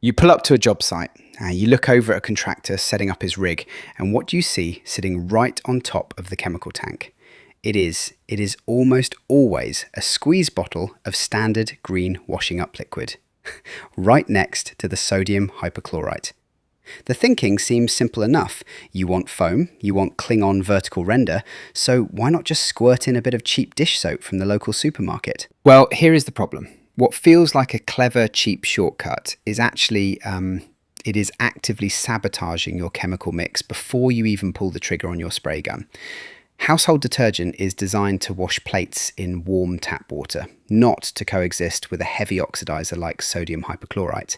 You pull up to a job site, you look over at a contractor setting up his rig, and what do you see sitting right on top of the chemical tank? It is almost always a squeeze bottle of standard green washing up liquid, right next to the sodium hypochlorite. The thinking seems simple enough. You want foam, you want Klingon vertical render, so why not just squirt in a bit of cheap dish soap from the local supermarket? Well, here is the problem. What feels like a clever, cheap shortcut is actually, it is actively sabotaging your chemical mix before you even pull the trigger on your spray gun. Household detergent is designed to wash plates in warm tap water, not to coexist with a heavy oxidizer like sodium hypochlorite.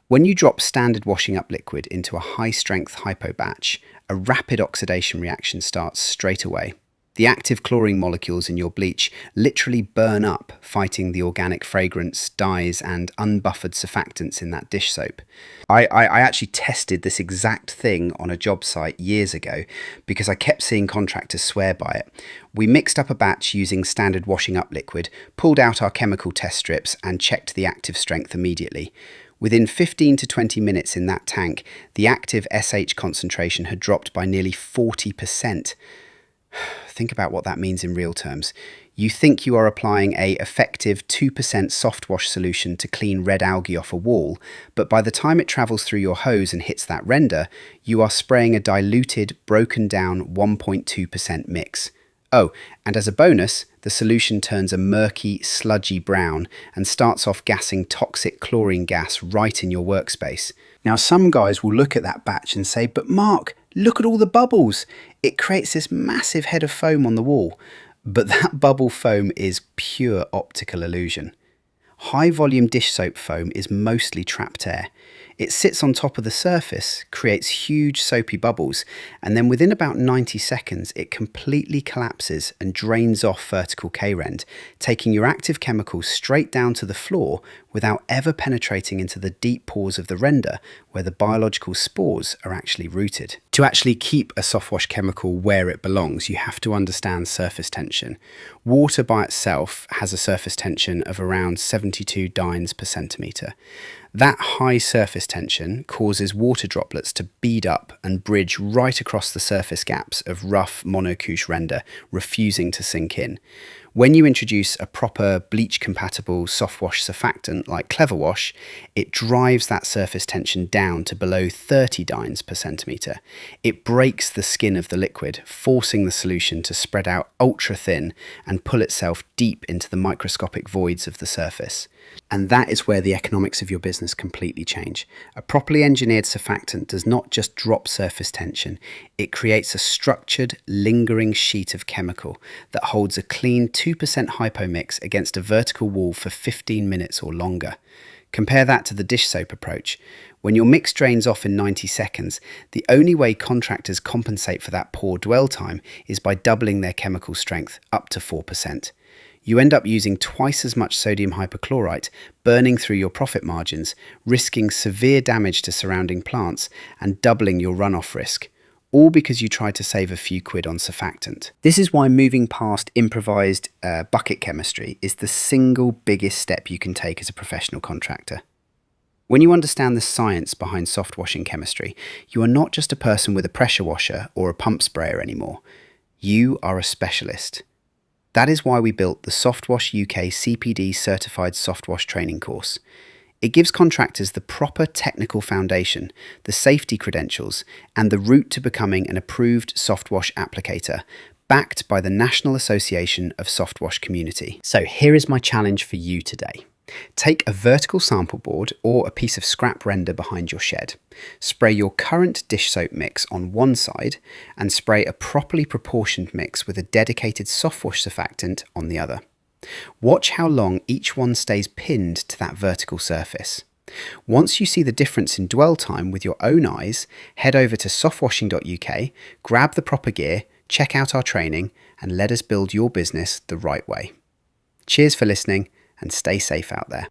When you drop standard washing up liquid into a high-strength hypo batch, a rapid oxidation reaction starts straight away. The active chlorine molecules in your bleach literally burn up, fighting the organic fragrance, dyes, and unbuffered surfactants in that dish soap. I actually tested this exact thing on a job site years ago because I kept seeing contractors swear by it. We mixed up a batch using standard washing up liquid, pulled out our chemical test strips, and checked the active strength immediately. Within 15 to 20 minutes in that tank, the active SH concentration had dropped by nearly 40%. Think about what that means in real terms. You think you are applying a effective 2% soft wash solution to clean red algae off a wall, but by the time it travels through your hose and hits that render, you are spraying a diluted, broken down 1.2% mix. Oh, and as a bonus, the solution turns a murky, sludgy brown and starts off gassing toxic chlorine gas right in your workspace. Now, some guys will look at that batch and say, "But Mark, look at all the bubbles. It creates this massive head of foam on the wall." But that bubble foam is pure optical illusion. High volume dish soap foam is mostly trapped air. It sits on top of the surface, creates huge soapy bubbles, and then within about 90 seconds, it completely collapses and drains off vertical K-rend, taking your active chemicals straight down to the floor without ever penetrating into the deep pores of the render where the biological spores are actually rooted. To actually keep a soft wash chemical where it belongs, you have to understand surface tension. Water by itself has a surface tension of around 72 dynes per centimetre. That high surface tension causes water droplets to bead up and bridge right across the surface gaps of rough monocouche render, refusing to sink in. When you introduce a proper bleach-compatible soft wash surfactant like Clever Wash, it drives that surface tension down to below 30 dynes per centimetre. It breaks the skin of the liquid, forcing the solution to spread out ultra-thin and pull itself deep into the microscopic voids of the surface. And that is where the economics of your business completely change. A properly engineered surfactant does not just drop surface tension, it creates a structured, lingering sheet of chemical that holds a clean 2% hypo mix against a vertical wall for 15 minutes or longer. Compare that to the dish soap approach. When your mix drains off in 90 seconds, the only way contractors compensate for that poor dwell time is by doubling their chemical strength up to 4%. You end up using twice as much sodium hypochlorite, burning through your profit margins, risking severe damage to surrounding plants, and doubling your runoff risk. All because you tried to save a few quid on surfactant. This is why moving past improvised bucket chemistry is the single biggest step you can take as a professional contractor. When you understand the science behind soft washing chemistry, you are not just a person with a pressure washer or a pump sprayer anymore. You are a specialist. That is why we built the Softwash UK CPD Certified Softwash Training course. It gives contractors the proper technical foundation, the safety credentials, and the route to becoming an approved softwash applicator, backed by the National Association of Softwash Community. So here is my challenge for you today. Take a vertical sample board or a piece of scrap render behind your shed. Spray your current dish soap mix on one side and spray a properly proportioned mix with a dedicated softwash surfactant on the other. Watch how long each one stays pinned to that vertical surface. Once you see the difference in dwell time with your own eyes, head over to softwashing.uk, grab the proper gear, check out our training, and let us build your business the right way. Cheers for listening, and stay safe out there.